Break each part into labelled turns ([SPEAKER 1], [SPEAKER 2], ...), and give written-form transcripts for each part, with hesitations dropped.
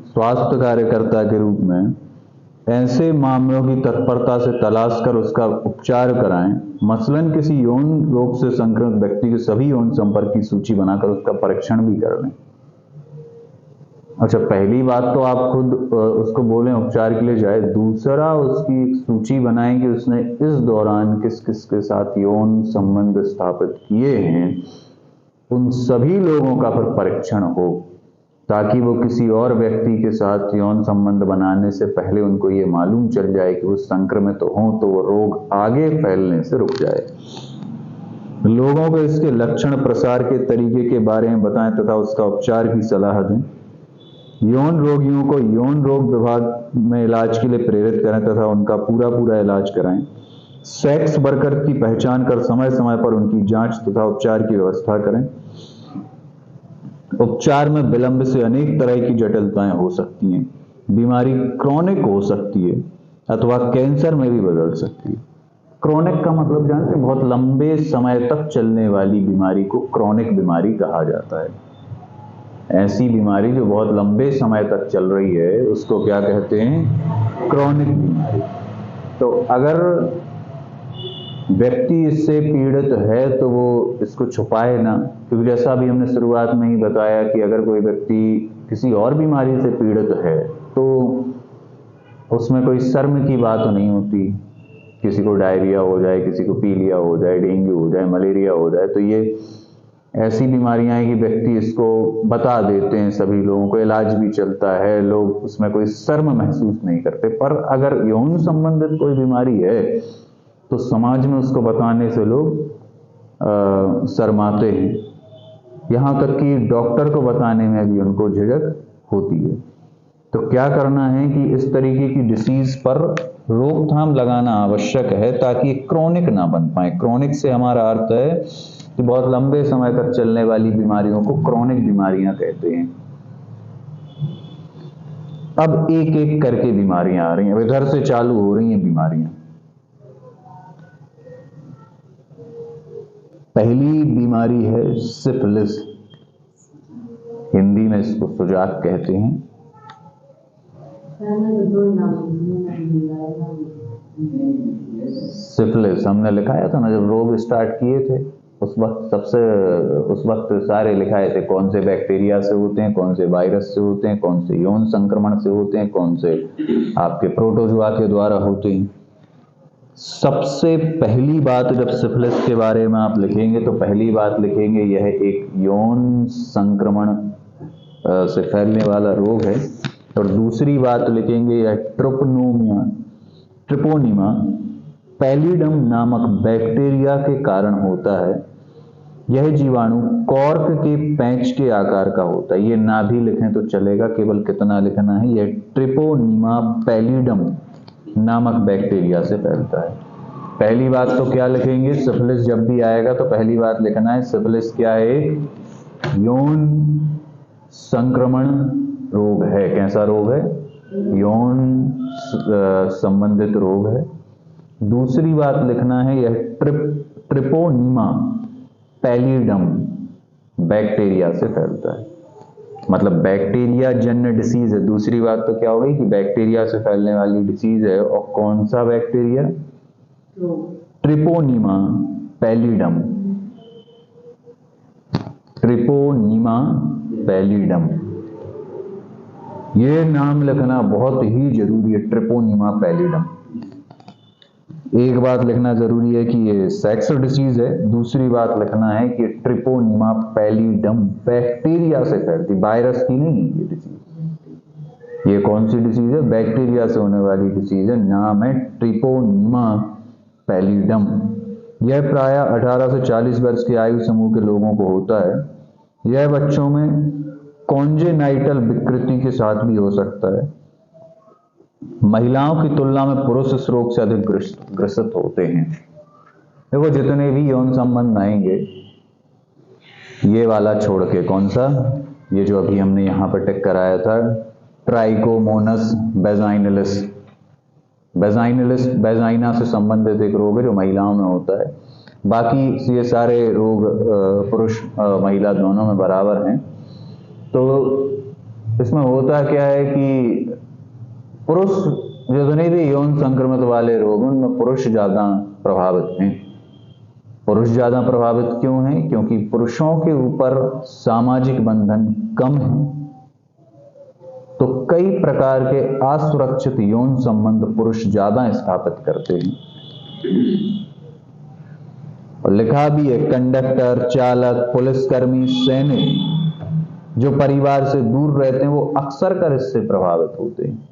[SPEAKER 1] स्वास्थ्य कार्यकर्ता के रूप में ऐसे मामलों की तत्परता से तलाश कर उसका उपचार कराएं। मसलन किसी यौन रोग से संक्रमित व्यक्ति के सभी यौन संपर्क की सूची बनाकर उसका परीक्षण भी कर लें। अच्छा, पहली बात तो आप खुद उसको बोलें उपचार के लिए जाए। दूसरा, उसकी एक सूची बनाएं कि उसने इस दौरान किस किस के साथ यौन संबंध स्थापित किए हैं। उन सभी लोगों का फिर परीक्षण हो, ताकि वो किसी और व्यक्ति के साथ यौन संबंध बनाने से पहले उनको ये मालूम चल जाए कि वो संक्रमित हों, तो वो रोग आगे फैलने से रुक जाए। लोगों को इसके लक्षण, प्रसार के तरीके के बारे में बताएं तथा उसका उपचार की सलाह दें। यौन रोगियों को यौन रोग विभाग में इलाज के लिए प्रेरित करें तथा उनका पूरा इलाज कराएं। सेक्स वर्कर की पहचान कर समय समय पर उनकी जांच तथा उपचार की व्यवस्था करें। उपचार में विलंब से अनेक तरह की जटिलताएं हो सकती हैं। बीमारी क्रॉनिक हो सकती है अथवा कैंसर में भी बदल सकती है। क्रॉनिक का मतलब जानते हैं, बहुत लंबे समय तक चलने वाली बीमारी को क्रॉनिक बीमारी कहा जाता है। ऐसी बीमारी जो बहुत लंबे समय तक चल रही है उसको क्या कहते हैं? क्रॉनिक बीमारी। तो अगर व्यक्ति इससे पीड़ित है तो वो इसको छुपाए ना, क्योंकि जैसा अभी हमने शुरुआत में ही बताया कि अगर कोई व्यक्ति किसी और बीमारी से पीड़ित है तो उसमें कोई शर्म की बात नहीं होती। किसी को डायरिया हो जाए, किसी को पीलिया हो जाए, डेंगू हो जाए, मलेरिया हो जाए, तो ये ऐसी बीमारियां हैं कि व्यक्ति इसको बता देते हैं, सभी लोगों को इलाज भी चलता है, लोग उसमें कोई शर्म महसूस नहीं करते। पर अगर यौन संबंधित कोई बीमारी है तो समाज में उसको बताने से लोग शर्माते हैं। यहाँ तक कि डॉक्टर को बताने में भी उनको झिझक होती है। तो क्या करना है कि इस तरीके की डिसीज पर रोकथाम लगाना आवश्यक है ताकि क्रॉनिक ना बन पाए। क्रॉनिक से हमारा अर्थ है कि बहुत लंबे समय तक चलने वाली बीमारियों को क्रॉनिक बीमारियां कहते हैं। अब एक एक करके बीमारियां आ रही हैं, इधर से चालू हो रही हैं बीमारियां। पहली बीमारी है सिफिलिस, हिंदी में इसको सुजाक कहते हैं। सिफिलिस हमने लिखाया था ना जब रोग स्टार्ट किए थे, उस वक्त सारे लिखाए थे कौन से बैक्टीरिया से होते हैं, कौन से वायरस से होते हैं, कौन से यौन संक्रमण से होते हैं, कौन से आपके प्रोटोजुआ के द्वारा होते हैं। सबसे पहली बात जब सिफिलिस के बारे में आप लिखेंगे तो पहली बात लिखेंगे यह एक यौन संक्रमण से फैलने वाला रोग है। और दूसरी बात लिखेंगे यह ट्रिपोनिमा पैलिडम नामक बैक्टीरिया के कारण होता है। यह जीवाणु कॉर्क के पैंच के आकार का होता है। ये ना भी लिखें तो चलेगा, केवल कितना लिखना है, यह ट्रिपोनिमा पैलिडम नामक बैक्टीरिया से फैलता है। पहली बात तो क्या लिखेंगे, सिफिलिस जब भी आएगा तो पहली बात लिखना है सिफिलिस क्या है? यौन संक्रमण रोग है। कैसा रोग है? यौन संबंधित रोग है। दूसरी बात लिखना है यह ट्रिपोनिमा पैलिडम बैक्टीरिया से फैलता है, मतलब बैक्टीरिया जन्य डिसीज है। दूसरी बात तो क्या हो गई कि बैक्टीरिया से फैलने वाली डिसीज है। और कौन सा bacteria? Treponema pallidum. Treponema pallidum, ये नाम लिखना बहुत ही जरूरी है, ट्रिपोनिमा पैलिडम। एक बात लिखना जरूरी है कि ये सेक्स डिसीज है। दूसरी बात लिखना है कि ट्रिपोनिमा पैलिडम बैक्टीरिया से फैलती, वायरस की नहीं है ये डिसीज। ये कौन सी डिसीज है? बैक्टीरिया से होने वाली डिसीज है। नाम है ट्रिपोनिमा पैलिडम। यह प्रायः 18 से 40 वर्ष की आयु समूह के लोगों को होता है। यह बच्चों में कॉन्जेनाइटल विकृति के साथ भी हो सकता है। महिलाओं की तुलना में पुरुष इस रोग से अधिक ग्रसित होते हैं। देखो जितने भी यौन संबंध आएंगे, ये वाला छोड़ के, कौन सा? ये जो अभी हमने यहाँ पर टिक कराया था, ट्राइकोमोनस वेजाइनलिस। वेजाइनलिस वेजाइना से संबंधित एक रोग है जो महिलाओं में होता है। बाकी ये सारे रोग पुरुष महिला दोनों में बराबर हैं। तो इसमें होता क्या है कि पुरुष जितने भी यौन संक्रमित वाले रोग उनमें पुरुष ज्यादा प्रभावित हैं। पुरुष ज्यादा प्रभावित क्यों हैं? क्योंकि पुरुषों के ऊपर सामाजिक बंधन कम है, तो कई प्रकार के असुरक्षित यौन संबंध पुरुष ज्यादा स्थापित करते हैं। और लिखा भी है, कंडक्टर, चालक, पुलिसकर्मी, सैनिक जो परिवार से दूर रहते हैं वो अक्सर कर इससे प्रभावित होते हैं।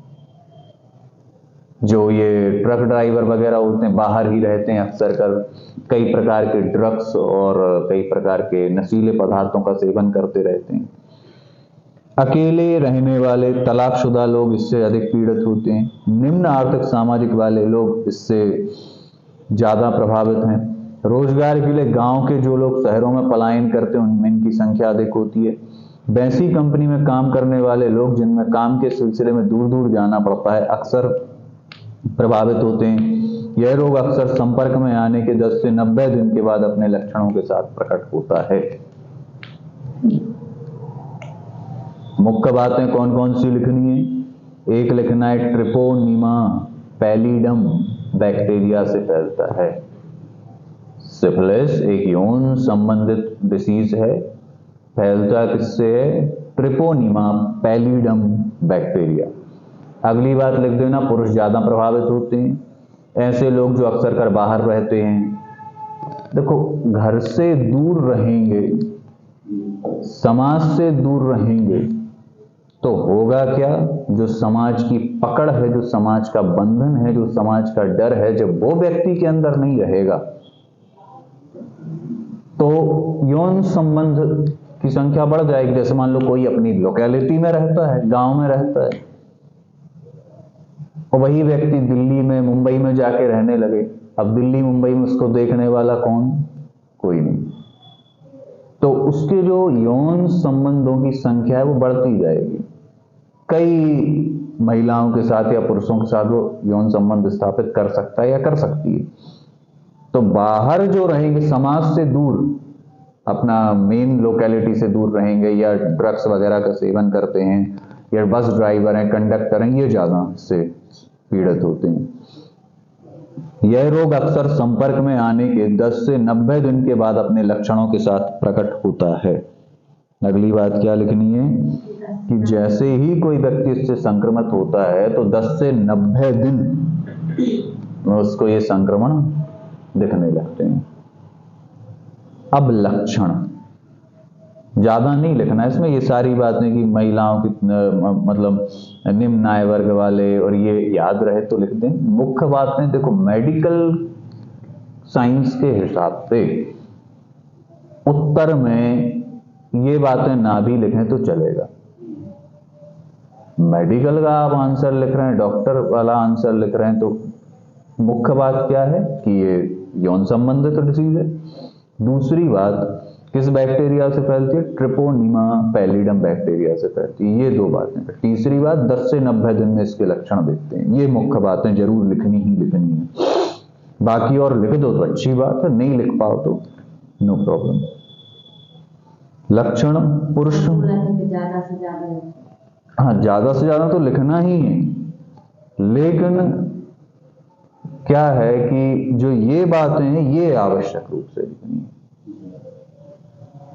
[SPEAKER 1] जो ये ट्रक ड्राइवर वगैरह होते हैं बाहर ही रहते हैं, अक्सर कर कई प्रकार के ड्रग्स और कई प्रकार के नशीले पदार्थों का सेवन करते रहते हैं। अकेले रहने वाले तलाकशुदा लोग इससे अधिक पीड़ित होते हैं। निम्न आर्थिक सामाजिक वाले लोग इससे ज्यादा प्रभावित हैं। रोजगार के लिए गांव के जो लोग शहरों में पलायन करते हैं उनमें इनकी संख्या अधिक होती है। वैसी कंपनी में काम करने वाले लोग जिनमें काम के सिलसिले में दूर दूर जाना पड़ता है अक्सर प्रभावित होते हैं। यह रोग अक्सर संपर्क में आने के 10 से 90 दिन के बाद अपने लक्षणों के साथ प्रकट होता है। मुख्य बातें कौन कौन सी लिखनी है? एक लिखना है, ट्रिपोनिमा पैलिडम बैक्टीरिया से फैलता है। सिफिलिस एक यौन संबंधित डिसीज है, फैलता किससे है? Treponema pallidum bacteria. अगली बात लिख देना, पुरुष ज्यादा प्रभावित होते हैं। ऐसे लोग जो अक्सर कर बाहर रहते हैं। देखो, घर से दूर रहेंगे, समाज से दूर रहेंगे तो होगा क्या? जो समाज की पकड़ है, जो समाज का बंधन है, जो समाज का डर है, जब वो व्यक्ति के अंदर नहीं रहेगा तो यौन संबंध की संख्या बढ़ जाएगी। जैसे मान लो कोई अपनी लोकेलिटी में रहता है, गांव में रहता है, और वही व्यक्ति दिल्ली में, मुंबई में जाके रहने लगे। अब दिल्ली मुंबई में उसको देखने वाला कौन? कोई नहीं। तो उसके जो यौन संबंधों की संख्या है वो बढ़ती जाएगी। कई महिलाओं के साथ या पुरुषों के साथ वो यौन संबंध स्थापित कर सकता है या कर सकती है। तो बाहर जो रहेंगे, समाज से दूर, अपना मेन लोकेलिटी से दूर रहेंगे, या ड्रग्स वगैरह का सेवन करते हैं, या बस ड्राइवर हैं, कंडक्टर हैं, ये ज्यादा इससे पीड़ित होते हैं। यह रोग अक्सर संपर्क में आने के 10 से 90 दिन के बाद अपने लक्षणों के साथ प्रकट होता है। अगली बात क्या लिखनी है कि जैसे ही कोई व्यक्ति इससे संक्रमित होता है तो 10 से 90 दिन में उसको ये संक्रमण दिखने लगते हैं। अब लक्षण ज्यादा नहीं लिखना है इसमें, ये सारी बातें कि महिलाओं की मतलब निम्न आय वर्ग वाले, और ये याद रहे तो लिख दें। मुख्य बातें देखो, मेडिकल साइंस के हिसाब से उत्तर में ये बातें ना भी लिखें तो चलेगा। मेडिकल का आप आंसर लिख रहे हैं, डॉक्टर वाला आंसर लिख रहे हैं, तो मुख्य बात क्या है कि ये यौन संबंधित डिसीज है। दूसरी बात किस बैक्टीरिया से फैलती है? ट्रिपोनिमा पैलिडम बैक्टीरिया से फैलती है। ये दो बातें। तीसरी बात 10 से 90 दिन में इसके लक्षण दिखते हैं। ये मुख्य बातें जरूर लिखनी ही लिखनी है। बाकी और लिख दो तो अच्छी बात है, नहीं लिख पाओ तो नो प्रॉब्लम। लक्षण पुरुष, हाँ ज्यादा से ज्यादा तो लिखना ही है, लेकिन क्या है कि जो ये बातें हैं ये आवश्यक रूप से लिखनी है।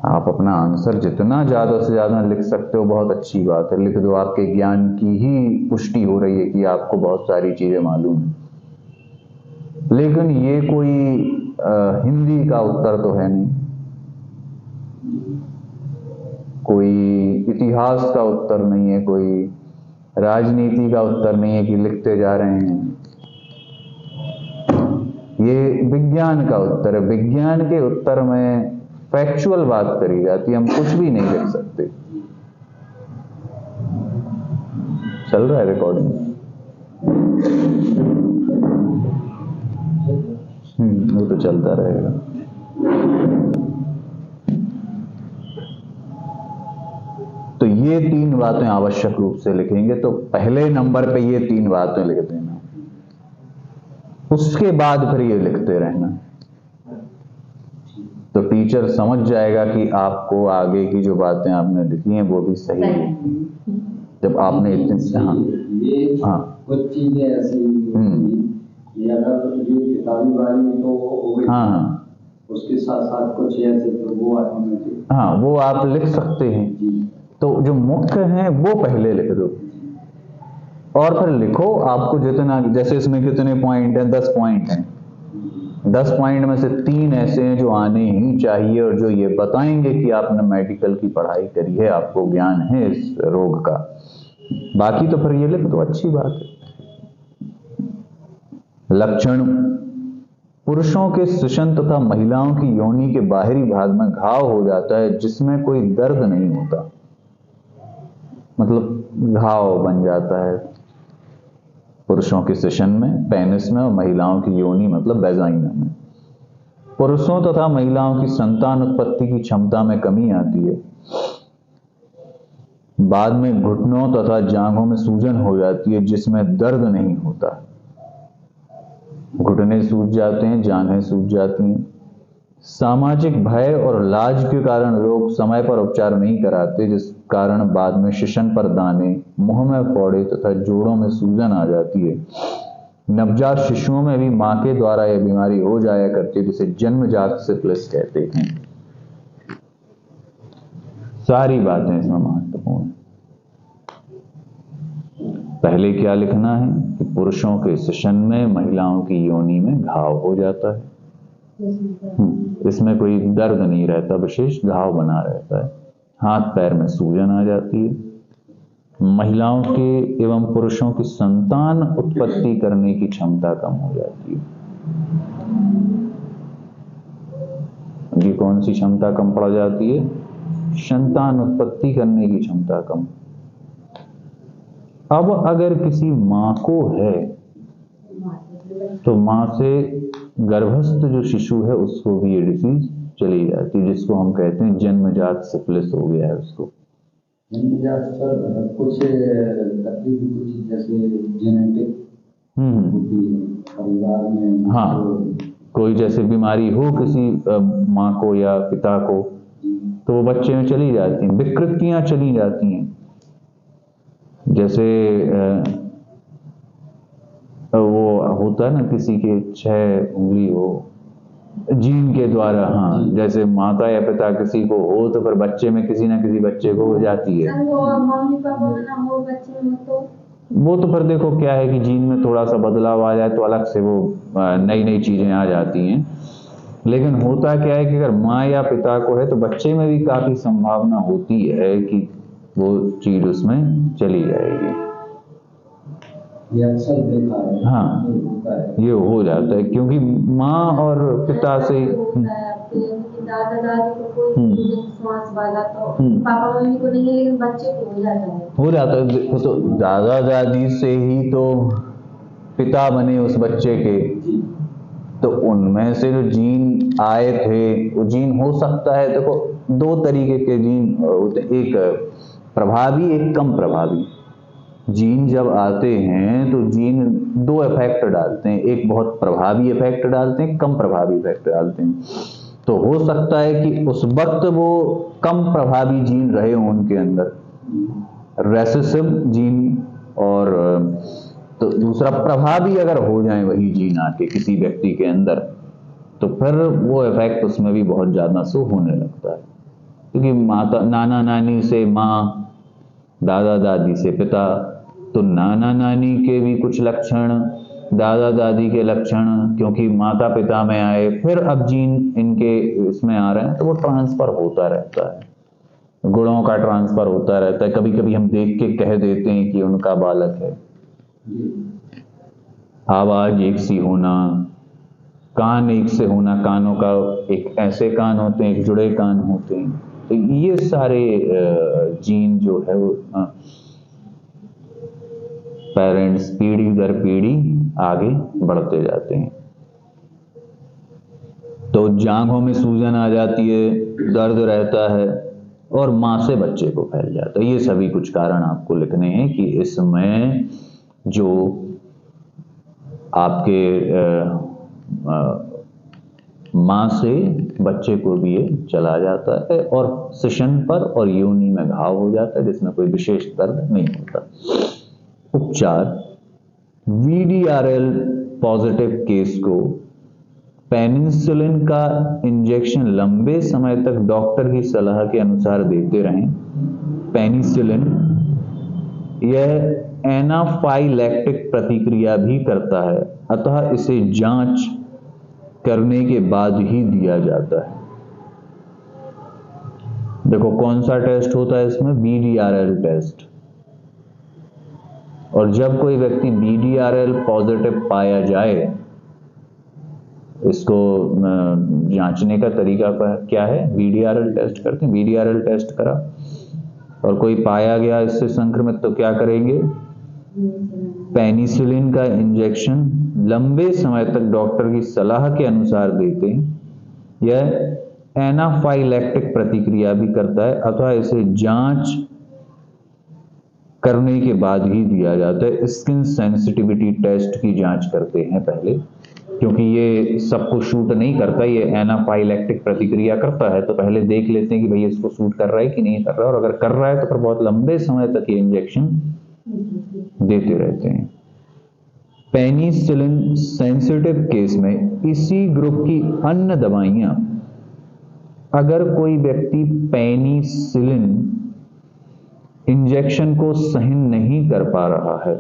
[SPEAKER 1] आप अपना आंसर जितना ज्यादा से ज्यादा लिख सकते हो बहुत अच्छी बात है, लिख दो। आपके ज्ञान की ही पुष्टि हो रही है कि आपको बहुत सारी चीजें मालूम है। लेकिन ये कोई हिंदी का उत्तर तो है नहीं, कोई इतिहास का उत्तर नहीं है, कोई राजनीति का उत्तर नहीं है कि लिखते जा रहे हैं। ये विज्ञान का उत्तर है। विज्ञान के उत्तर में फैक्चुअल बात करी जाती है, हम कुछ भी नहीं लिख सकते। चल रहा है रिकॉर्डिंग? वो तो चलता रहेगा। तो ये 3 बातें आवश्यक रूप से लिखेंगे। तो पहले नंबर पे ये 3 बातें लिख देना, उसके बाद फिर ये लिखते रहना। तो टीचर समझ जाएगा कि आपको आगे की जो बातें आपने लिखी हैं वो भी सही है। जब आपने इतने, हाँ
[SPEAKER 2] ये
[SPEAKER 1] हाँ
[SPEAKER 2] कुछ चीजें ऐसी ये अगर ये किताबी वाली तो हो गई,
[SPEAKER 1] हाँ हाँ
[SPEAKER 2] उसके साथ साथ कुछ ऐसे तो वो ऑटोमेटिक,
[SPEAKER 1] हाँ वो आप लिख सकते हैं। तो जो मुख्य हैं वो पहले लिख दो और फिर लिखो आपको जितना, जैसे इसमें कितने पॉइंट हैं, 10 पॉइंट हैं, 10 पॉइंट में से 3 ऐसे हैं जो आने ही चाहिए और जो ये बताएंगे कि आपने मेडिकल की पढ़ाई करी है, आपको ज्ञान है इस रोग का। बाकी तो फिर ये लिख दो, अच्छी बात है। लक्षण: पुरुषों के सुषण तथा महिलाओं की योनि के बाहरी भाग में घाव हो जाता है जिसमें कोई दर्द नहीं होता, मतलब घाव बन जाता है पुरुषों के सुषण में, पेनिस में, और महिलाओं की योनि मतलब वेजाइना में। पुरुषों तथा महिलाओं की संतान उत्पत्ति की क्षमता में कमी आती है। बाद में घुटनों तथा जांघों में सूजन हो जाती है जिसमें दर्द नहीं होता। घुटने सूज जाते हैं, जांघें सूज जाती हैं। सामाजिक भय और लाज के कारण लोग समय पर उपचार नहीं कराते, जिस कारण बाद में शिशन पर दाने, मुंह में फोड़े तथा जोड़ों में सूजन आ जाती है। नवजात शिशुओं में भी मां के द्वारा यह बीमारी हो जाया करती है जिसे जन्मजात सिफिलिस कहते हैं। सारी बातें इसमें महत्वपूर्ण हैं। पहले क्या लिखना है कि पुरुषों के शिशन में, महिलाओं की योनि में घाव हो जाता है, इसमें कोई दर्द नहीं रहता, विशेष घाव बना रहता है। हाथ पैर में सूजन आ जाती है। महिलाओं के एवं पुरुषों की संतान उत्पत्ति करने की क्षमता कम हो जाती है। ये कौन सी क्षमता कम पड़ जाती है? संतान उत्पत्ति करने की क्षमता कम। अब अगर किसी मां को है तो मां से गर्भस्थ जो शिशु है उसको भी ये डिसीज चली जाती है, जिसको हम कहते हैं जन्मजात सिफिलिस हो गया है उसको।
[SPEAKER 2] जन्मजात सर कुछ तकलीफ, कुछ जैसे जेनेटिक होती है परिवार में,
[SPEAKER 1] हाँ कोई जैसे बीमारी हो किसी माँ को या पिता को तो वो बच्चे में चली जाती हैं, विकृतियां चली जाती हैं। जैसे वो होता है ना, किसी के 6 उंगली हो जीन के द्वारा, हाँ जैसे माता या पिता किसी को हो तो फिर बच्चे में किसी ना किसी बच्चे को हो जाती है। वो तो फिर देखो क्या है कि जीन में थोड़ा सा बदलाव आ जाए तो अलग से वो नई नई चीजें आ जाती हैं। लेकिन होता क्या है कि अगर माँ या पिता को है तो बच्चे में भी काफी संभावना होती है कि वो चीज उसमें चली जाएगी।
[SPEAKER 2] ये अक्सर देखा है।
[SPEAKER 1] हाँ ये हो जाता है क्योंकि माँ और पिता से
[SPEAKER 3] दादा दादी को कोई श्वास वाला तो पापा मम्मी को नहीं है, लेकिन बच्चे को हो जाता है।
[SPEAKER 1] हो जाता है। देखो तो दादा दादी से ही तो पिता बने उस बच्चे के, तो उनमें से जो जीन आए थे वो जीन हो सकता है, देखो 2 तरीके के जीन होते, एक प्रभावी एक कम प्रभावी। जीन जब आते हैं तो जीन 2 इफेक्ट डालते हैं, एक बहुत प्रभावी इफेक्ट डालते हैं, कम प्रभावी इफेक्ट डालते हैं। तो हो सकता है कि उस वक्त वो कम प्रभावी जीन रहे हों उनके अंदर, रेसेसिव जीन, और तो दूसरा प्रभावी अगर हो जाए वही जीन आके किसी व्यक्ति के अंदर तो फिर वो इफेक्ट उसमें भी बहुत ज्यादा सो होने लगता है। क्योंकि माता नाना नानी से माँ, दादा दादी से पिता, तो नाना नानी के भी कुछ लक्षण, दादा दादी के लक्षण क्योंकि माता पिता में आए, फिर अब जीन इनके इसमें आ रहे हैं तो वो ट्रांसफर होता रहता है, गुणों का ट्रांसफर होता रहता है। कभी कभी हम देख के कह देते हैं कि उनका बालक है। आवाज एक सी होना, कान एक से होना, कानों का एक ऐसे कान होते हैं, एक जुड़े कान होते हैं, तो ये सारे जीन जो है वो पेरेंट्स पीढ़ी दर पीढ़ी आगे बढ़ते जाते हैं। तो जांघों में सूजन आ जाती है, दर्द रहता है और मां से बच्चे को फैल जाता है। ये सभी कुछ कारण आपको लिखने हैं कि इसमें जो आपके मां से बच्चे को भी ये चला जाता है और शिशन पर और योनि में घाव हो जाता है जिसमें कोई विशेष दर्द नहीं होता। उपचार, VDRL पॉजिटिव केस को पेनिसिलिन का इंजेक्शन लंबे समय तक डॉक्टर की सलाह के अनुसार देते रहें। पेनिसिलिन यह एनाफाइलैक्टिक प्रतिक्रिया भी करता है, अतः इसे जांच करने के बाद ही दिया जाता है। देखो कौन सा टेस्ट होता है इसमें, VDRL टेस्ट। और जब कोई व्यक्ति VDRL पॉजिटिव पाया जाए, इसको जांचने का तरीका क्या है, VDRL टेस्ट करते हैं। VDRL टेस्ट करा और कोई पाया गया इससे संक्रमित, तो क्या करेंगे, पेनिसिलिन का इंजेक्शन लंबे समय तक डॉक्टर की सलाह के अनुसार देते हैं। यह एनाफाइलैक्टिक प्रतिक्रिया भी करता है, अथवा इसे जांच करने के बाद ही दिया जाता है। स्किन सेंसिटिविटी टेस्ट की जांच करते हैं पहले, क्योंकि ये सबको शूट नहीं करता, ये एनाफाइलैक्टिक प्रतिक्रिया करता है, तो पहले देख लेते हैं कि भाई इसको शूट कर रहा है कि नहीं कर रहा है, और अगर कर रहा है तो फिर बहुत लंबे समय तक ये इंजेक्शन देते रहते हैं। पेनिसिलिन सेंसिटिव केस में इसी ग्रुप की अन्य दवाइयां, अगर कोई व्यक्ति पेनिसिलिन इंजेक्शन को सहन नहीं कर पा रहा है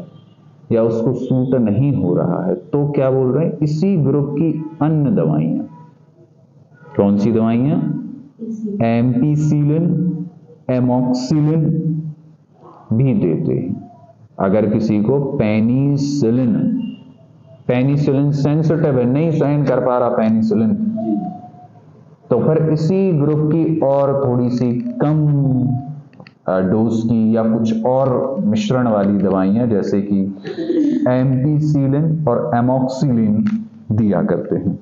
[SPEAKER 1] या उसको सूट नहीं हो रहा है, तो क्या बोल रहे हैं, इसी ग्रुप की अन्य दवाइयां। कौन सी दवाइयां, एम्पिसिलिन, एमॉक्सिलिन भी देते हैं। अगर किसी को पेनिसिलिन सेंसिटिव है, नहीं सहन कर पा रहा पेनिसिलिन, तो फिर इसी ग्रुप की और थोड़ी सी कम डोज की या कुछ और मिश्रण वाली दवाइयां जैसे कि एम्पिसिलिन और एमॉक्सिलिन दिया करते हैं।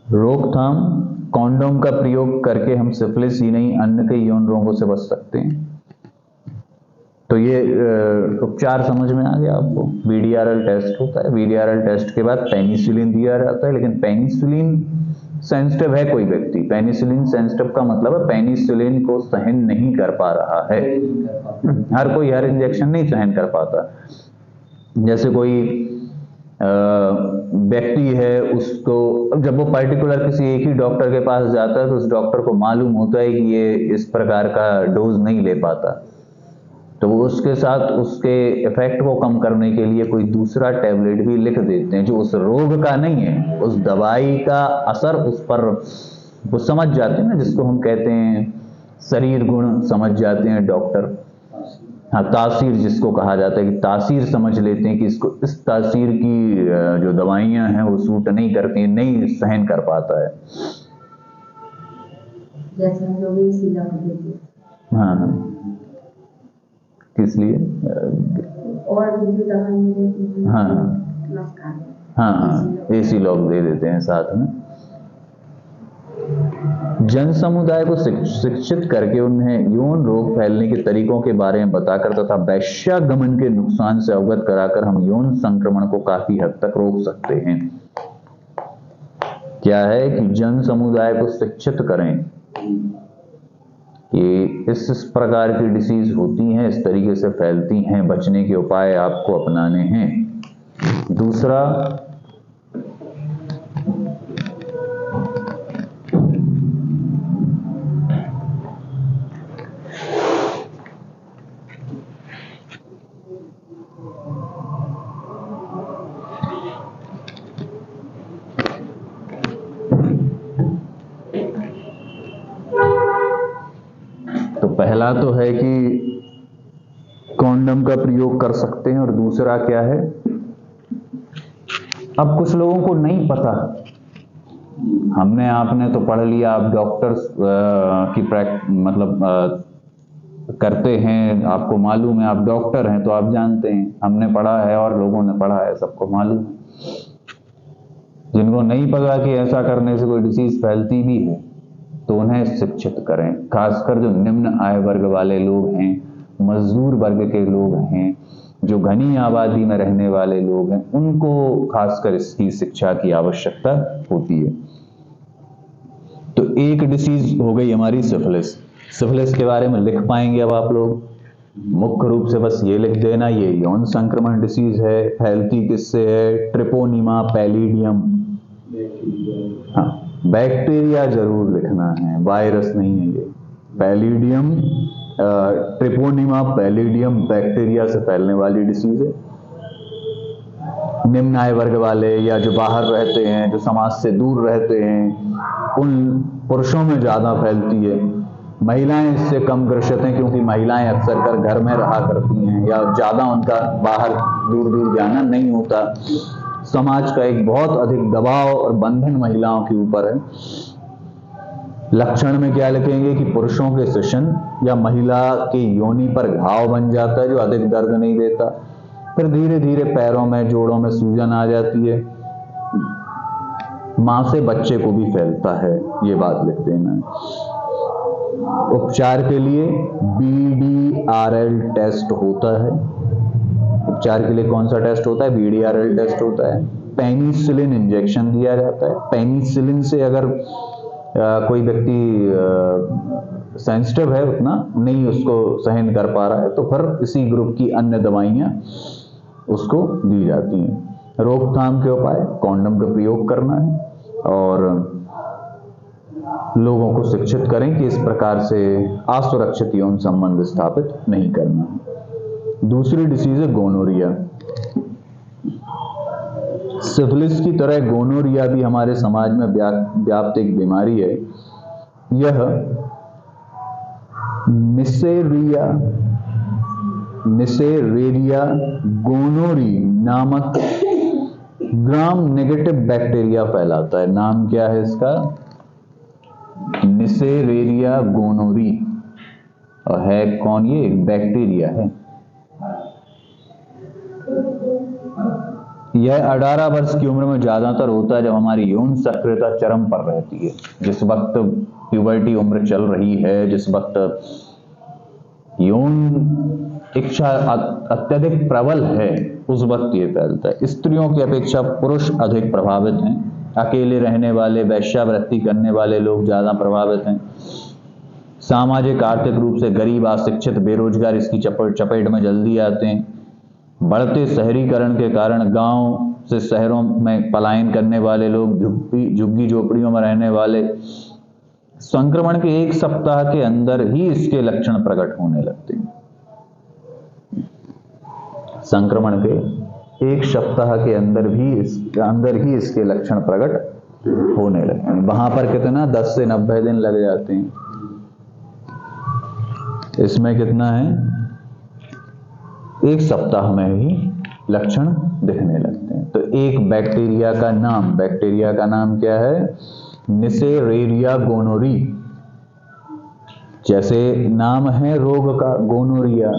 [SPEAKER 1] रोकथाम, कॉन्डोम का प्रयोग करके हम सिफिलिस ही नहीं अन्य कई यौन रोगों से बच सकते हैं। तो ये उपचार समझ में आ गया आपको। VDRL टेस्ट होता है, VDRL टेस्ट के बाद पेनिसिलिन दिया जाता है, लेकिन पेनिसिलिन सेंसिटिव है कोई व्यक्ति, पेनिसिलिन सेंसिटिव का मतलब है पेनिसिलिन को सहन नहीं कर पा रहा है। हर कोई हर इंजेक्शन नहीं सहन कर पाता। जैसे कोई व्यक्ति है, उसको जब वो पर्टिकुलर किसी एक ही डॉक्टर के पास जाता है तो उस डॉक्टर को मालूम होता है कि ये इस प्रकार का डोज नहीं ले पाता, तो वो उसके साथ उसके इफेक्ट को कम करने के लिए कोई दूसरा टैबलेट भी लिख देते हैं जो उस रोग का नहीं है, उस दवाई का असर उस पर वो समझ जाते हैं ना, जिसको हम कहते हैं शरीर गुण समझ जाते हैं डॉक्टर। हाँ, तासीर जिसको कहा जाता है कि तासीर समझ लेते हैं कि इसको इस तासीर की जो दवाइयां हैं वो सूट नहीं करती, नहीं सहन कर पाता है।
[SPEAKER 3] जैसे हम लोग एसी लगा देते हैं।
[SPEAKER 1] हाँ, किस लिए?
[SPEAKER 3] और भी दवाइयां देती हैं।
[SPEAKER 1] हाँ, एसी लॉक दे देते हैं साथ में। जन समुदाय को शिक्षित करके उन्हें यौन रोग फैलने के तरीकों के बारे में बताकर तथा वैश्यागमन के नुकसान से अवगत कराकर हम यौन संक्रमण को काफी हद तक रोक सकते हैं। क्या है कि जन समुदाय को शिक्षित करें कि इस प्रकार की डिसीज होती हैं, इस तरीके से फैलती हैं, बचने के उपाय आपको अपनाने हैं। दूसरा, पहला तो है कि कॉन्डम का प्रयोग कर सकते हैं, और दूसरा क्या है, अब कुछ लोगों को नहीं पता। हमने आपने तो पढ़ लिया, आप डॉक्टर्स की करते हैं, आपको मालूम है, आप डॉक्टर हैं तो आप जानते हैं, हमने पढ़ा है और लोगों ने पढ़ा है, सबको मालूम है। जिनको नहीं पता कि ऐसा करने से कोई डिसीज फैलती भी है तो उन्हें शिक्षित करें। खासकर जो निम्न आय वर्ग वाले लोग हैं, मजदूर वर्ग के लोग हैं, जो घनी आबादी में रहने वाले लोग हैं उनको खासकर इसकी शिक्षा की आवश्यकता होती है। तो एक डिसीज हो गई हमारी सिफिलिस। सिफिलिस के बारे में लिख पाएंगे अब आप लोग? मुख्य रूप से बस ये लिख देना, ये यौन संक्रमण डिसीज है। फैलती किससे है? Treponema palladium. हाँ, बैक्टीरिया जरूर लिखना है, वायरस नहीं है ये। पैलिडियम, ट्रिपोनिमा पैलिडियम बैक्टीरिया से फैलने वाली डिसीज है। निम्न आय वर्ग वाले या जो बाहर रहते हैं, जो समाज से दूर रहते हैं, उन पुरुषों में ज्यादा फैलती है। महिलाएं इससे कम ग्रसित हैं क्योंकि महिलाएं अक्सर कर घर में रहा करती हैं या ज्यादा उनका बाहर दूर दूर जाना नहीं होता। समाज का एक बहुत अधिक दबाव और बंधन महिलाओं के ऊपर है। लक्षण में क्या लिखेंगे कि पुरुषों के शिशन या महिला के योनि पर घाव बन जाता है जो अधिक दर्द नहीं देता। फिर धीरे धीरे पैरों में, जोड़ों में सूजन आ जाती है। मां से बच्चे को भी फैलता है, ये बात लिख देना है। उपचार के लिए BDRL टेस्ट होता है। उपचार के लिए कौन सा टेस्ट होता है? BDRL टेस्ट होता है। पेनिसिलिन इंजेक्शन दिया जाता है। पेनिसिलिन से अगर कोई व्यक्ति सेंसिटिव है, उतना नहीं उसको सहन कर पा रहा है, तो फिर इसी ग्रुप की अन्य दवाइयां उसको दी जाती हैं। रोकथाम के उपाय, कॉन्डम का प्रयोग करना है और लोगों को शिक्षित करें कि इस प्रकार से असुरक्षित यौन संबंध स्थापित नहीं करना। दूसरी डिसीज है गोनोरिया। सिफिलिस की तरह गोनोरिया भी हमारे समाज में व्याप्त एक बीमारी है। यह निसेरेरिया गोनोरी नामक ग्राम नेगेटिव बैक्टीरिया फैलाता है। नाम क्या है इसका? निसेरेरिया गोनोरी। और है कौन ये? एक बैक्टीरिया है। यह 18 वर्ष की उम्र में ज्यादातर होता है जब हमारी यौन सक्रियता चरम पर रहती है। जिस वक्त प्यूबर्टी उम्र चल रही है, जिस वक्त यौन इच्छा अत्यधिक प्रबल है, उस वक्त ये फैलता है। स्त्रियों की अपेक्षा पुरुष अधिक प्रभावित हैं। अकेले रहने वाले, वेश्यावृत्ति करने वाले लोग ज्यादा प्रभावित हैं। सामाजिक आर्थिक रूप से गरीब, अशिक्षित, बेरोजगार इसकी चपेट में जल्दी आते हैं। बढ़ते शहरीकरण के कारण गांव से शहरों में पलायन करने वाले लोग, झुग्गी झोपड़ियों में रहने वाले, संक्रमण के 1 सप्ताह के अंदर ही इसके लक्षण प्रकट होने लगते हैं। संक्रमण के 1 सप्ताह के अंदर ही इसके लक्षण प्रकट होने लगते हैं। वहां पर कितना 10 से 90 दिन लग जाते हैं। इसमें कितना है? 1 सप्ताह में ही लक्षण दिखने लगते हैं। तो एक बैक्टीरिया का नाम क्या है? निसेरेरिया गोनोरी। जैसे नाम है रोग का गोनोरिया,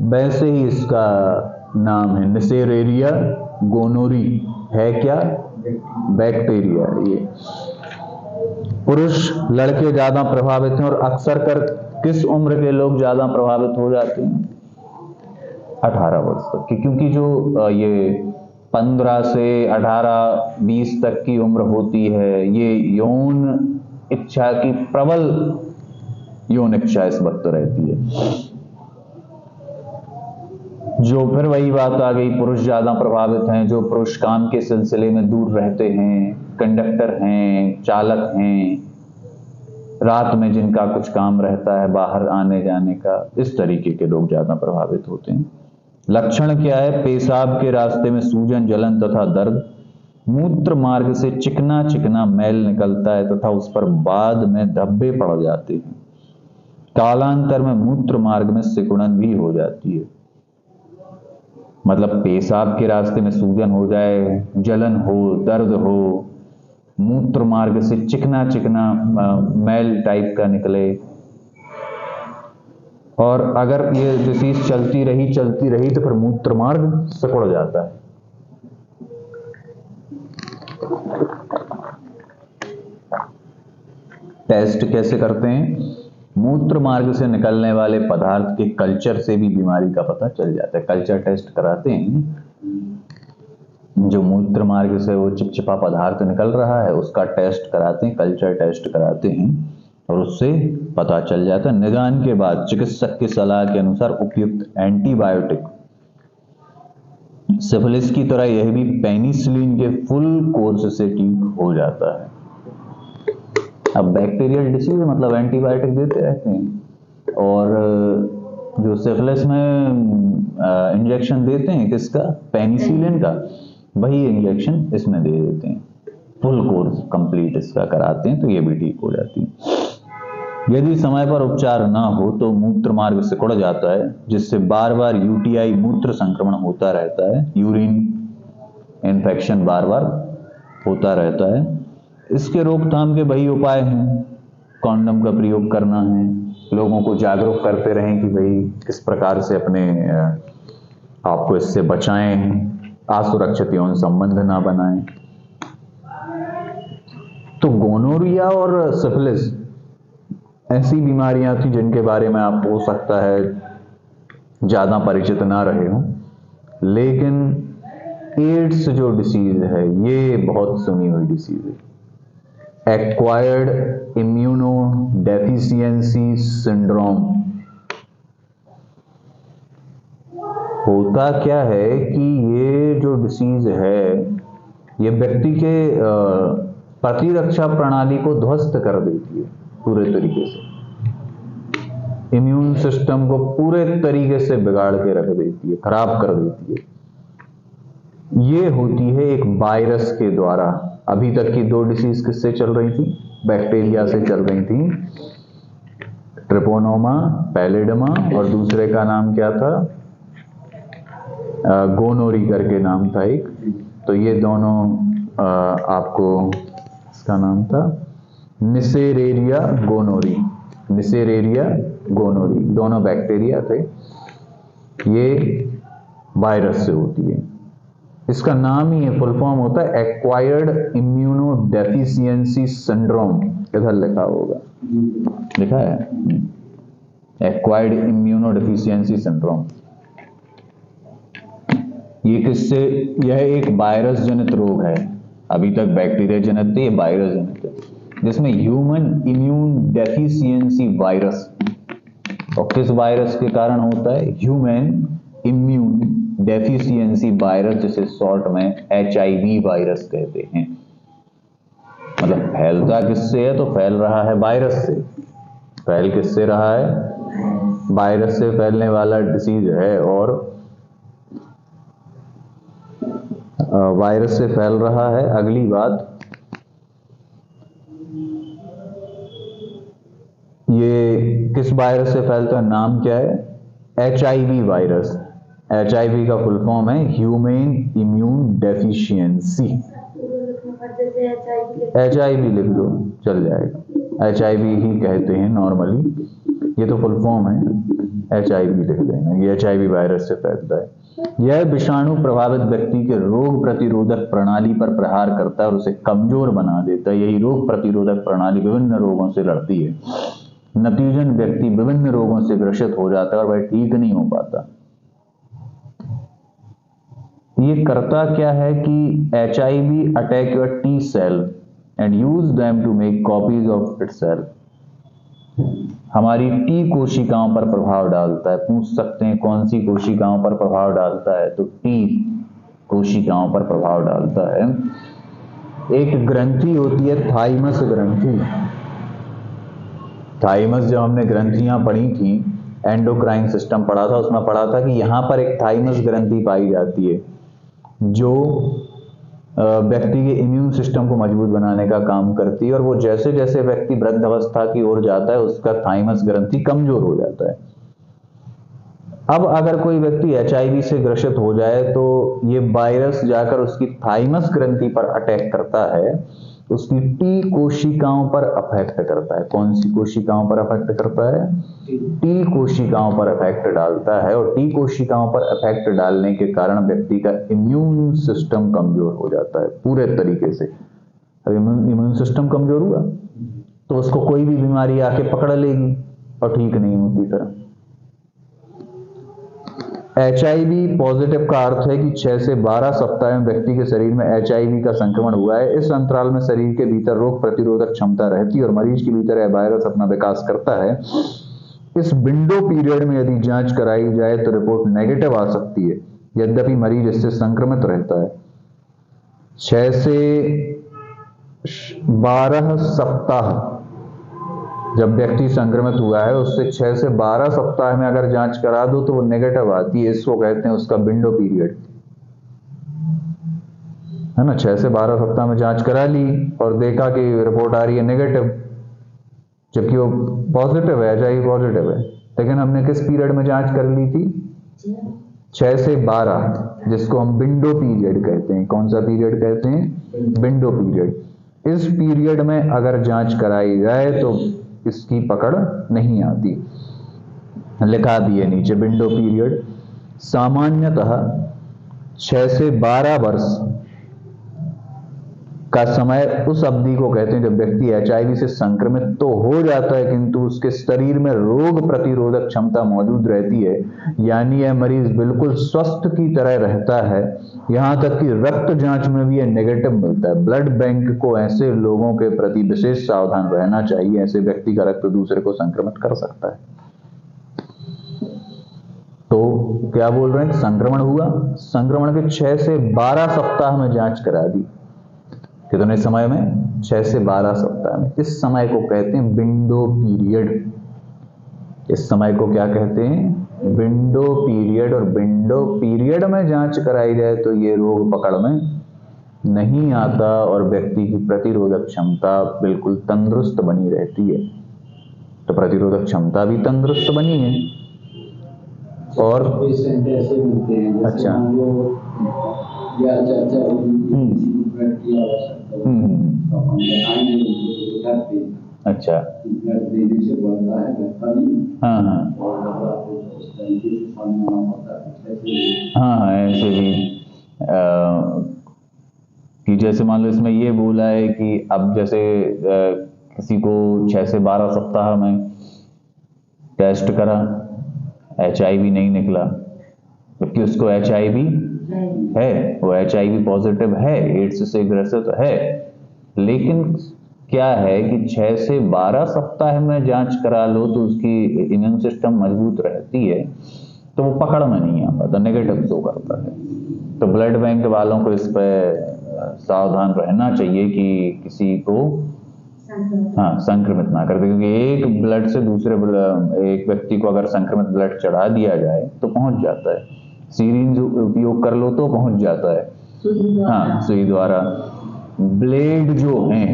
[SPEAKER 1] वैसे ही इसका नाम है निसेरेरिया गोनोरी। है क्या? बैक्टीरिया। ये पुरुष लड़के ज्यादा प्रभावित हैं और अक्सर कर किस उम्र के लोग ज्यादा प्रभावित हो जाते हैं? 18 वर्ष तक की, क्योंकि जो ये 15 से 18-20 तक की उम्र होती है, ये यौन इच्छा की प्रबल यौन इच्छा इस वक्त रहती है। जो फिर वही बात आ गई, पुरुष ज्यादा प्रभावित हैं। जो पुरुष काम के सिलसिले में दूर रहते हैं, कंडक्टर हैं, चालक हैं, रात में जिनका कुछ काम रहता है बाहर आने जाने का, इस तरीके के लोग ज्यादा प्रभावित होते हैं। लक्षण क्या है? पेशाब के रास्ते में सूजन, जलन तथा दर्द। मूत्र मार्ग से चिकना चिकना मैल निकलता है तथा उस पर बाद में धब्बे पड़ जाते हैं। कालांतर में मूत्र मार्ग में सिकुड़न भी हो जाती है। मतलब पेशाब के रास्ते में सूजन हो जाए, जलन हो, दर्द हो, मूत्र मार्ग से चिकना चिकना मैल टाइप का निकले, और अगर ये डिसीज चलती रही तो फिर मूत्र मार्ग सिकुड़ जाता है। टेस्ट कैसे करते हैं? मूत्र मार्ग से निकलने वाले पदार्थ के कल्चर से भी बीमारी का पता चल जाता है। कल्चर टेस्ट कराते हैं, जो मूत्र मार्ग से वो चिपचिपा पदार्थ निकल रहा है उसका टेस्ट कराते हैं, कल्चर टेस्ट कराते हैं और उससे पता चल जाता है। निदान के बाद चिकित्सक की सलाह के अनुसार उपयुक्त एंटीबायोटिक, सिफिलिस की तरह यह भी पेनिसिलिन के फुल कोर्स से ठीक हो जाता है। अब बैक्टीरियल डिसीज मतलब एंटीबायोटिक देते रहते हैं, और जो सिफिलिस में इंजेक्शन देते हैं किसका, पेनिसिलिन का, वही इंजेक्शन इसमें दे देते हैं। फुल कोर्स कंप्लीट इसका कराते हैं तो ये भी ठीक हो जाती है। यदि समय पर उपचार ना हो तो मूत्र मार्ग सिकुड़ जाता है, जिससे बार बार यूटीआई मूत्र संक्रमण होता रहता है, यूरिन इन्फेक्शन बार बार होता रहता है। इसके रोकथाम के वही उपाय हैं, कॉन्डम का प्रयोग करना है, लोगों को जागरूक करते रहें कि भाई किस प्रकार से अपने आपको इससे बचाएं, असुरक्षित यौन संबंध ना बनाएं। तो गोनोरिया और सिफिलिस ऐसी बीमारियां थी जिनके बारे में आप हो सकता है ज्यादा परिचित ना रहे हो, लेकिन एड्स जो डिसीज है ये बहुत सुनी हुई डिसीज है। Acquired immuno deficiency syndrome. होता क्या है कि ये जो डिसीज है ये व्यक्ति के प्रतिरक्षा प्रणाली को ध्वस्त कर देती है पूरे तरीके से, इम्यून सिस्टम को पूरे तरीके से बिगाड़ के रख देती है, खराब कर देती है। ये होती है एक वायरस के द्वारा। अभी तक की दो डिसीज किससे चल रही थी, बैक्टीरिया से चल रही थी, ट्रिपोनोमा पैलिडमा, और दूसरे का नाम क्या था, गोनोरी करके नाम था एक। तो ये दोनों आपको इसका नाम था निसेरेरिया गोनोरी, निसेरेरिया गोनोरी, दोनों बैक्टीरिया थे, ये वायरस से होती है। इसका नाम ही फुल फॉर्म होता है एक्वायर्ड इम्यूनो डेफिशिएंसी सिंड्रोम। इधर लिखा होगा, लिखा है एक्वायर्ड इम्यूनो डेफिशिएंसी सिंड्रोम। ये किससे, यह एक वायरस जनित रोग है। अभी तक बैक्टीरिया जनित थे, ये वायरस जनित है, जिसमें ह्यूमन इम्यून डेफिशिएंसी वायरस, और किस वायरस के कारण होता है, ह्यूमन इम्यून डेफिशिएंसी वायरस, जिसे शॉर्ट में HIV वायरस कहते हैं। मतलब फैलता किससे है, तो फैल रहा है वायरस से। फैल किससे रहा है, वायरस से फैलने वाला डिसीज है, और वायरस से फैल रहा है। अगली बात, ये किस वायरस से फैलता है, नाम क्या है, HIV वायरस। HIV का फुल फॉर्म है ह्यूमन इम्यून डेफिशिएंसी। HIV लिख दो चल जाएगा, HIV ही कहते हैं नॉर्मली, ये तो फुल फॉर्म है, HIV लिख देना, ये HIV वायरस से फैलता है। यह विषाणु प्रभावित व्यक्ति के रोग प्रतिरोधक प्रणाली पर प्रहार करता है और उसे कमजोर बना देता है। यही रोग प्रतिरोधक प्रणाली विभिन्न रोगों से लड़ती है। नतीजन व्यक्ति विभिन्न रोगों से ग्रसित हो जाता है और वह ठीक नहीं हो पाता। ये करता क्या है कि HIV attack your T cell and use them to make copies of itself. हमारी T कोशिकाओं पर प्रभाव डालता है। पूछ सकते हैं कौन सी कोशिकाओं पर प्रभाव डालता है, तो T कोशिकाओं पर प्रभाव डालता है। एक ग्रंथि होती है थाइमस ग्रंथि। थाइमस, जब हमने ग्रंथियां पढ़ी थी, एंडोक्राइन सिस्टम पढ़ा था, उसमें पढ़ा था कि यहां पर एक थाइमस ग्रंथि पाई जाती है जो व्यक्ति के इम्यून सिस्टम को मजबूत बनाने का काम करती है, और वो जैसे जैसे व्यक्ति वृद्ध अवस्था की ओर जाता है उसका थाइमस ग्रंथि कमजोर हो जाता है। अब अगर कोई व्यक्ति HIV से ग्रसित हो जाए तो ये वायरस जाकर उसकी थाइमस ग्रंथि पर अटैक करता है, उसकी T कोशिकाओं पर अफेक्ट करता है। कौन सी कोशिकाओं पर अफेक्ट करता है, T कोशिकाओं पर अफेक्ट डालता है, और T कोशिकाओं पर अफेक्ट डालने के कारण व्यक्ति का इम्यून सिस्टम कमजोर हो जाता है पूरे तरीके से। अब इम्यून सिस्टम कमजोर हुआ तो उसको कोई भी बीमारी आके पकड़ लेगी, और ठीक नहीं होती फिर। HIV पॉजिटिव का अर्थ है कि 6 से 12 सप्ताह में व्यक्ति के शरीर में HIV का संक्रमण हुआ है। इस अंतराल में शरीर के भीतर रोग प्रतिरोधक क्षमता रहती है और मरीज के भीतर यह वायरस अपना विकास करता है। इस विंडो पीरियड में यदि जांच कराई जाए तो रिपोर्ट नेगेटिव आ सकती है, यद्यपि मरीज इससे संक्रमित रहता है। 6 से 12 सप्ताह जब व्यक्ति संक्रमित हुआ है, उससे 6 से 12 सप्ताह में अगर जांच करा दो तो वो नेगेटिव आती है। इसको कहते हैं उसका विंडो पीरियड, है ना। 6 से 12 सप्ताह में जांच करा ली और देखा कि रिपोर्ट आ रही है नेगेटिव, जबकि वो पॉजिटिव है, HIV पॉजिटिव है, लेकिन हमने किस पीरियड में जांच कर ली थी? 6 से 12, जिसको हम विंडो पीरियड कहते हैं। कौन सा पीरियड कहते हैं? Window period. इस पीरियड में अगर जांच कराई जाए तो इसकी पकड़ नहीं आती। लिखा भी है नीचे विंडो पीरियड। सामान्यतः 6 से 12 वर्ष का समय उस अवधि को कहते हैं जब व्यक्ति HIV से संक्रमित तो हो जाता है, किंतु उसके शरीर में रोग प्रतिरोधक क्षमता मौजूद रहती है, यानी यह मरीज बिल्कुल स्वस्थ की तरह रहता है। यहाँ तक कि रक्त जांच में भी यह नेगेटिव मिलता है। ब्लड बैंक को ऐसे लोगों के प्रति विशेष सावधान रहना चाहिए। ऐसे व्यक्ति का रक्त दूसरे को संक्रमित कर सकता है। तो क्या बोल रहे हैं? संक्रमण हुआ, संक्रमण के 6 से 12 सप्ताह में जांच करा दी। कितने समय में? 6 से 12 सप्ताह में। इस समय को कहते हैं विंडो पीरियड। इस समय को क्या कहते हैं? Window period. और विंडो पीरियड में जांच कराई जाए तो ये रोग पकड़ में नहीं आता और व्यक्ति की प्रतिरोधक क्षमता बिल्कुल तंदुरुस्त बनी रहती है। तो प्रतिरोधक क्षमता भी तंदुरुस्त बनी है। और
[SPEAKER 2] पेशेंट ऐसे मिलते हैं,
[SPEAKER 1] अच्छा,
[SPEAKER 2] या चर्चा
[SPEAKER 1] अच्छा,
[SPEAKER 2] ब्लड देने से बढ़ता है, घटता नहीं।
[SPEAKER 1] हाँ हाँ
[SPEAKER 2] और उस तरीके से सामने आना पड़ता है।
[SPEAKER 1] हाँ, ऐसे भी कि जैसे मान लो इसमें ये बोला है कि अब जैसे किसी को 6 से 12 सप्ताह में टेस्ट करा, HIV नहीं निकला, जबकि उसको HIV है, वो HIV पॉजिटिव है, एड्स से ग्रसित है, लेकिन क्या है कि 6 से 12 सप्ताह में जांच करा लो तो उसकी इम्यून सिस्टम मजबूत रहती है, तो वो पकड़ में नहीं आ पाता, नेगेटिव शो करता है। तो ब्लड बैंक वालों को इस पर सावधान रहना चाहिए कि किसी को संक्रमित ना कर दे, क्योंकि एक ब्लड से दूसरे एक व्यक्ति को अगर संक्रमित ब्लड चढ़ा दिया जाए तो पहुंच जाता है। सीरिंज उपयोग कर लो तो पहुंच जाता है, हाँ, सुई द्वारा। ब्लेड जो हैं,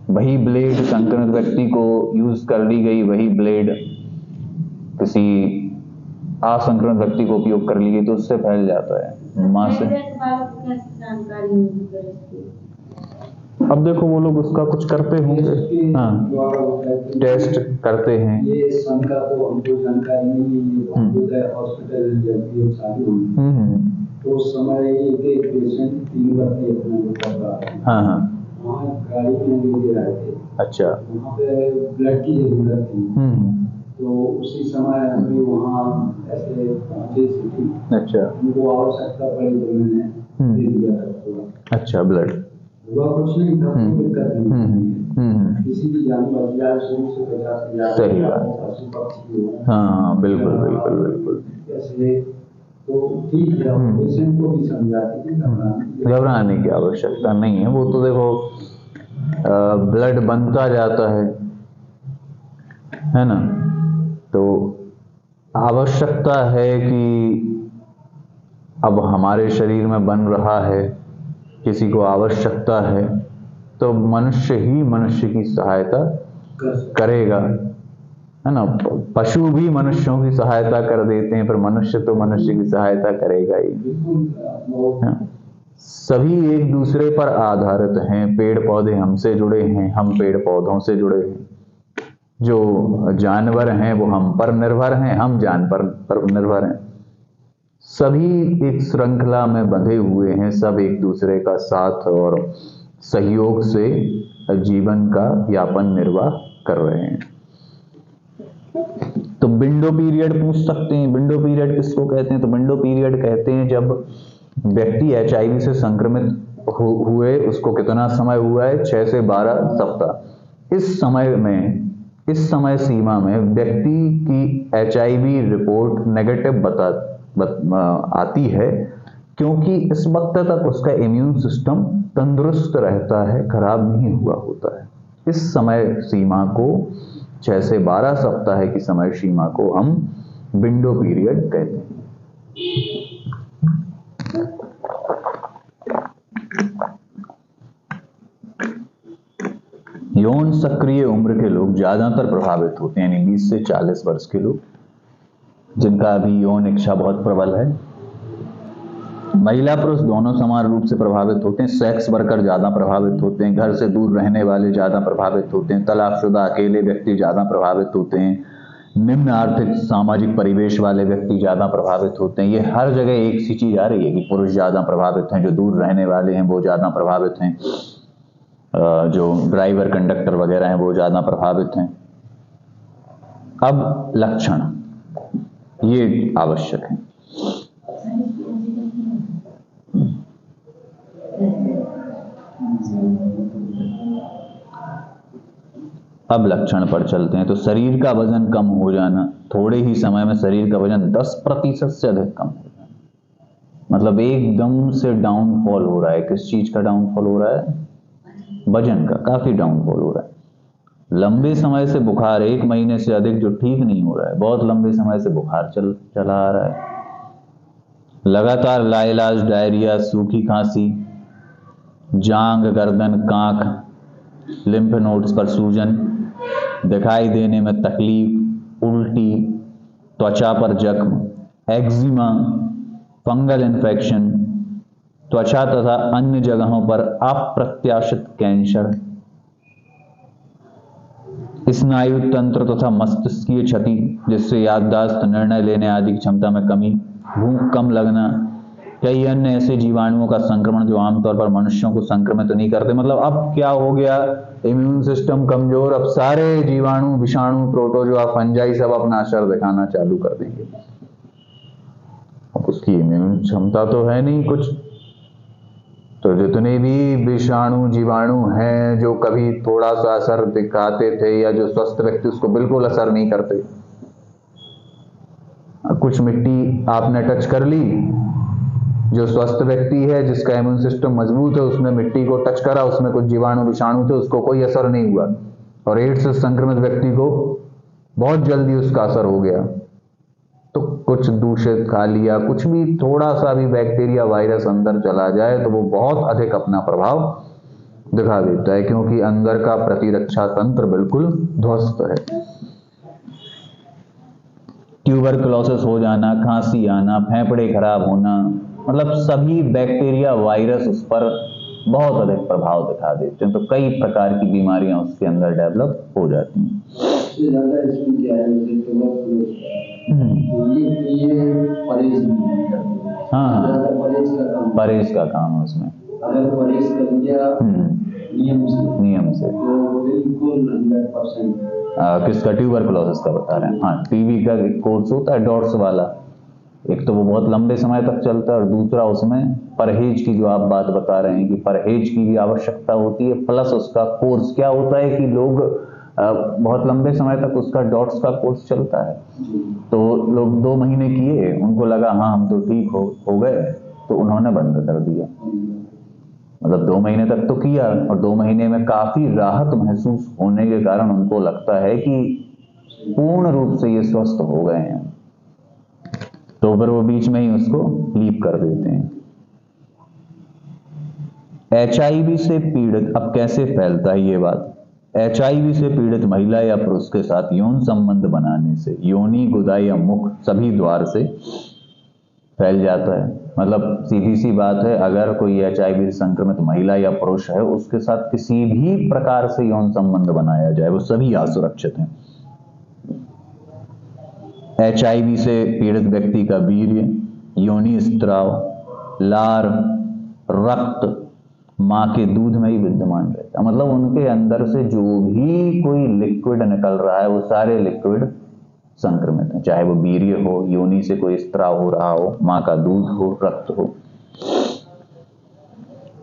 [SPEAKER 1] वही ब्लेड संक्रमित व्यक्ति को यूज कर ली गई, वही ब्लेड किसी असंक्रमित व्यक्ति को उपयोग कर ली गई तो उससे फैल जाता है मां से। अब देखो वो लोग उसका कुछ करते होंगे, हाँ, टेस्ट करते हैं।
[SPEAKER 2] ये शंका तो हमको जानकारी नहीं है। हॉस्पिटल जब ये चालू हुई तो उस समय एक पेशेंट 3 बार कर रहा है,
[SPEAKER 1] हाँ हाँ,
[SPEAKER 2] वहाँ गाड़ी में ले रहे थे।
[SPEAKER 1] अच्छा,
[SPEAKER 2] वहाँ पे ब्लड की जरूरत थी, तो उसी समय हमें वहाँ ऐसे पहुँचे सिटी।
[SPEAKER 1] अच्छा,
[SPEAKER 2] उनको आवश्यकता पड़ी तो मैंने दे दिया था।
[SPEAKER 1] अच्छा, ब्लड
[SPEAKER 2] हुआ कुछ नहीं था, कोई दिक्कत नहीं। किसी भी जानवर या 100 से 50,000
[SPEAKER 1] सही बात,
[SPEAKER 2] पशु पक्षी हो,
[SPEAKER 1] हाँ, बिल्कुल बिल्कुल बिल्कुल,
[SPEAKER 2] ऐसे तो ठीक है। पेशेंट को भी समझाते हैं
[SPEAKER 1] घबराने की आवश्यकता नहीं है। वो तो देखो ब्लड बनता जाता है ना, तो आवश्यकता है कि अब हमारे शरीर में बन रहा है, किसी को आवश्यकता है तो मनुष्य ही मनुष्य की सहायता करेगा, है ना। पशु भी मनुष्यों की सहायता कर देते हैं, पर मनुष्य तो मनुष्य की सहायता करेगा ही। सभी एक दूसरे पर आधारित हैं। पेड़ पौधे हमसे जुड़े हैं, हम पेड़ पौधों से जुड़े हैं। जो जानवर हैं वो हम पर निर्भर हैं, हम जानवर पर निर्भर हैं। सभी एक श्रृंखला में बंधे हुए हैं, सब एक दूसरे का साथ और सहयोग से जीवन का यापन निर्वाह कर रहे हैं। तो विंडो पीरियड पूछ सकते हैं। विंडो पीरियड किसको कहते हैं? तो विंडो पीरियड कहते हैं जब व्यक्ति HIV से संक्रमित हुए, उसको कितना समय हुआ है? 6 से 12 सप्ताह। इस समय सीमा में व्यक्ति की HIV रिपोर्ट नेगेटिव आती है, क्योंकि इस वक्त तक उसका इम्यून सिस्टम तंदुरुस्त रहता है, खराब नहीं हुआ होता है। इस समय सीमा को, 6 से 12 सप्ताह की समय सीमा को हम विंडो पीरियड कहते हैं। यौन सक्रिय उम्र के लोग ज्यादातर प्रभावित होते हैं, यानी 20 से 40 वर्ष के लोग, जिनका अभी यौन इच्छा बहुत प्रबल है। महिला पुरुष दोनों समान रूप से प्रभावित होते हैं। सेक्स वर्कर ज्यादा प्रभावित होते हैं, घर से दूर रहने वाले ज्यादा प्रभावित होते हैं, तलाकशुदा अकेले व्यक्ति ज्यादा प्रभावित होते हैं, निम्न आर्थिक सामाजिक परिवेश वाले व्यक्ति ज्यादा प्रभावित होते हैं। ये हर जगह एक सी चीज आ रही है कि पुरुष ज्यादा प्रभावित हैं, जो दूर रहने वाले हैं वो ज्यादा प्रभावित हैं, जो ड्राइवर कंडक्टर वगैरह हैं वो ज्यादा प्रभावित हैं। अब लक्षण ये आवश्यक है। अब लक्षण पर चलते हैं। तो शरीर का वजन कम हो जाना, थोड़े ही समय में शरीर का वजन 10% से अधिक कम हो जाना, मतलब एकदम से डाउनफॉल हो रहा है। किस चीज का डाउनफॉल हो रहा है? वजन का काफी डाउनफॉल हो रहा है। लंबे समय से बुखार, 1 महीने से अधिक जो ठीक नहीं हो रहा है, बहुत लंबे समय से बुखार चला आ रहा है। लगातार लाइलाज डायरिया, सूखी खांसी, जांग, गर्दन, कांख, लिम्फ नोड्स पर सूजन, दिखाई देने में तकलीफ, उल्टी, त्वचा पर जख्म, एक्जिमा, फंगल इन्फेक्शन, त्वचा तथा अन्य जगहों पर अप्रत्याशित कैंसर, स्नायु तंत्र तथा मस्तिष्कीय क्षति, जिससे याददाश्त, निर्णय लेने आदि की क्षमता में कमी, भूख कम लगना, कई अन्य ऐसे जीवाणुओं का संक्रमण जो आमतौर पर मनुष्यों को संक्रमित नहीं करते। मतलब अब क्या हो गया? इम्यून सिस्टम कमजोर, अब सारे जीवाणु, विषाणु, प्रोटोजोआ, फंजाई सब अपना असर दिखाना चालू कर देंगे। अब उसकी इम्यून क्षमता तो है नहीं कुछ, तो जितने भी विषाणु, जीवाणु हैं जो कभी थोड़ा सा असर दिखाते थे, या जो स्वस्थ व्यक्ति उसको बिल्कुल असर नहीं करते। कुछ मिट्टी आपने टच कर ली, जो स्वस्थ व्यक्ति है जिसका इम्यून सिस्टम मजबूत है, उसने मिट्टी को टच करा, उसमें कुछ जीवाणु, विषाणु थे, उसको कोई असर नहीं हुआ। और एड्स से संक्रमित व्यक्ति को बहुत जल्दी उसका असर हो गया। तो कुछ दूषित खा लिया, कुछ भी थोड़ा सा भी बैक्टीरिया, वायरस अंदर चला जाए तो वो बहुत अधिक अपना प्रभाव दिखा देता है, क्योंकि अंदर का प्रतिरक्षा तंत्र बिल्कुल ध्वस्त है। ट्यूबरकुलोसिस हो जाना, खांसी आना, फेफड़े खराब होना, मतलब सभी बैक्टीरिया, वायरस उस पर बहुत अधिक प्रभाव दिखा देते हैं। तो कई प्रकार की बीमारियां उसके अंदर डेवलप हो जाती हैं। हाँ, परहेज का काम है उसमें।
[SPEAKER 2] अगर परहेज कर दिया नियम से
[SPEAKER 1] तो
[SPEAKER 2] बिल्कुल 100%।
[SPEAKER 1] किसका? ट्यूबरकुलोसिस का बता रहे हैं। हाँ, टीबी का कोर्स होता है डॉट्स वाला, एक तो वो बहुत लंबे समय तक चलता है, और दूसरा उसमें परहेज की जो आप बात बता रहे हैं कि परहेज की भी आवश्यकता होती है, प्लस उसका कोर्स क्या होता है कि लोग बहुत लंबे समय तक उसका डॉट्स का कोर्स चलता है। तो लोग 2 महीने किए, उनको लगा हाँ हम तो ठीक हो गए, तो उन्होंने बंद कर दिया। मतलब 2 महीने तक तो किया, और 2 महीने में काफी राहत महसूस होने के कारण उनको लगता है कि पूर्ण रूप से ये स्वस्थ हो गए हैं, तो फिर वो बीच में ही उसको लीव कर देते हैं। HIV से पीड़ित, अब कैसे फैलता है ये बात? HIV से पीड़ित महिला या पुरुष के साथ यौन संबंध बनाने से योनि, गुदा या मुख सभी द्वार से फैल जाता है। मतलब सीधी सी बात है, अगर कोई HIV से संक्रमित महिला या पुरुष है, उसके साथ किसी भी प्रकार से यौन संबंध बनाया जाए, वो सभी असुरक्षित हैं। HIV से पीड़ित व्यक्ति का वीर्य, योनि स्त्राव, लार, रक्त मां के दूध में ही विद्यमान रहता है। मतलब उनके अंदर से जो भी कोई लिक्विड निकल रहा है, वो सारे लिक्विड संक्रमित हैं, चाहे वो वीर्य हो, योनि से कोई स्त्राव हो रहा हो, मां का दूध हो, रक्त हो।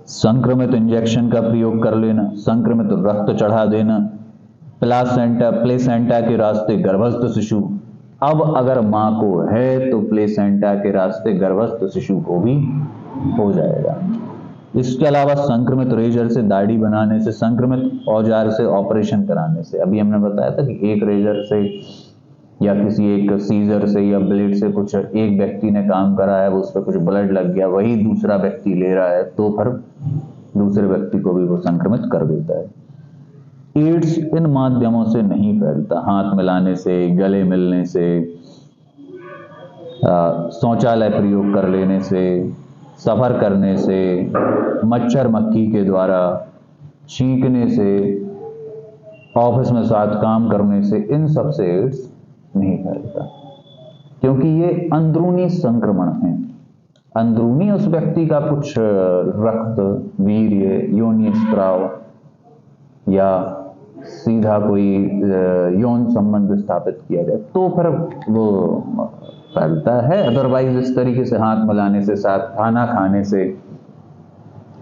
[SPEAKER 1] संक्रमित इंजेक्शन का प्रयोग कर लेना, संक्रमित रक्त चढ़ा देना, प्लेसेंटा के रास्ते गर्भस्थ शिशु। अब अगर मां को है तो प्लेसेंटा के रास्ते गर्भस्थ शिशु को भी हो जाएगा। इसके अलावा संक्रमित रेजर से दाढ़ी बनाने से, संक्रमित औजार से ऑपरेशन कराने से, अभी हमने बताया था कि एक रेजर से या किसी एक सीजर से या ब्लेड से कुछ एक व्यक्ति ने काम करा है, वो उस पर कुछ ब्लड लग गया, वही दूसरा व्यक्ति ले रहा है तो फिर दूसरे व्यक्ति को भी वो संक्रमित कर देता है। एड्स इन माध्यमों से नहीं फैलता, हाथ मिलाने से, गले मिलने से, शौचालय प्रयोग कर लेने से, सफर करने से, मच्छर मक्खी के द्वारा छींकने से, ऑफिस में साथ काम करने से, इन सब से एड्स नहीं फैलता, क्योंकि ये अंदरूनी संक्रमण है। अंदरूनी उस व्यक्ति का कुछ रक्त, वीर्य, योनि स्त्राव या सीधा कोई यौन संबंध स्थापित किया जाए तो फिर वो फैलता है। अदरवाइज इस तरीके से हाथ मिलाने से, साथ खाना खाने से,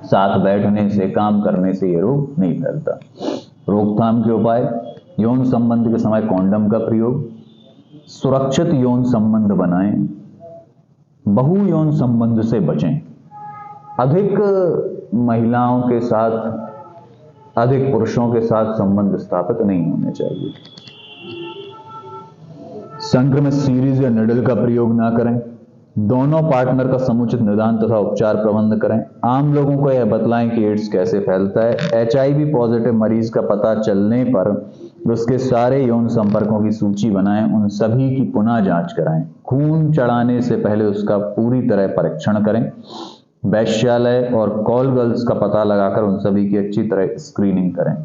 [SPEAKER 1] साथ बैठने से, काम करने से ये रोग नहीं फैलता। रोकथाम के उपाय: यौन संबंध के समय कॉन्डम का प्रयोग, सुरक्षित यौन संबंध बनाएं, बहु यौन संबंध से बचें, अधिक महिलाओं के साथ, अधिक पुरुषों के साथ संबंध स्थापित नहीं होने चाहिए। संक्रमित सीरीज या निडल का प्रयोग ना करें। दोनों पार्टनर का समुचित निदान तथा उपचार प्रबंध करें। आम लोगों को यह बतलाएं कि एड्स कैसे फैलता है। HIV पॉजिटिव मरीज का पता चलने पर उसके सारे यौन संपर्कों की सूची बनाएं, उन सभी की पुनः जांच कराएं। खून चढ़ाने से पहले उसका पूरी तरह परीक्षण करें। वैश्यालय और कॉल गर्ल्स का पता लगाकर उन सभी की अच्छी तरह स्क्रीनिंग करें।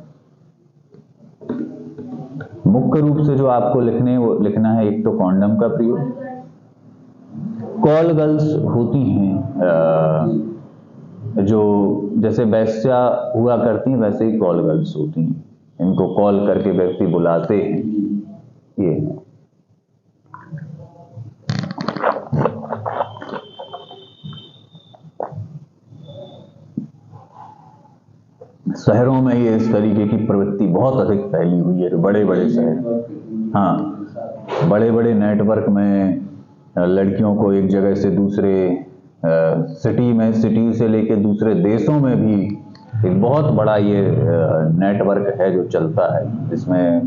[SPEAKER 1] मुख्य रूप से जो आपको लिखना है, एक तो कॉन्डम का प्रयोग। कॉल गर्ल्स होती हैं जो जैसे वैश्या हुआ करती हैं, वैसे ही कॉल गर्ल्स होती हैं। इनको कॉल करके व्यक्ति बुलाते हैं, ये है। शहरों में ये इस तरीके की प्रवृत्ति बहुत अधिक फैली हुई है। बड़े बड़े शहर, हाँ, बड़े बड़े नेटवर्क में लड़कियों को एक जगह से दूसरे सिटी से लेके दूसरे देशों में भी एक बहुत बड़ा ये नेटवर्क है जो चलता है, जिसमें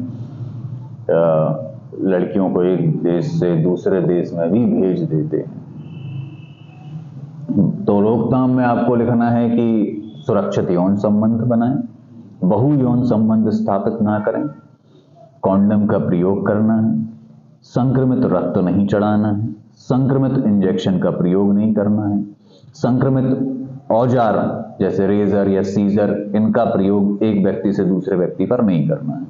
[SPEAKER 1] लड़कियों को एक देश से दूसरे देश में भी भेज देते हैं। तो रोकथाम में आपको लिखना है कि सुरक्षित यौन संबंध बनाएं, बहु यौन संबंध स्थापित ना करें, कॉन्डम का प्रयोग करना है, संक्रमित रक्त नहीं चढ़ाना है, संक्रमित इंजेक्शन का प्रयोग नहीं करना है, संक्रमित औजार जैसे रेजर या सीजर, इनका प्रयोग एक व्यक्ति से दूसरे व्यक्ति पर नहीं करना है।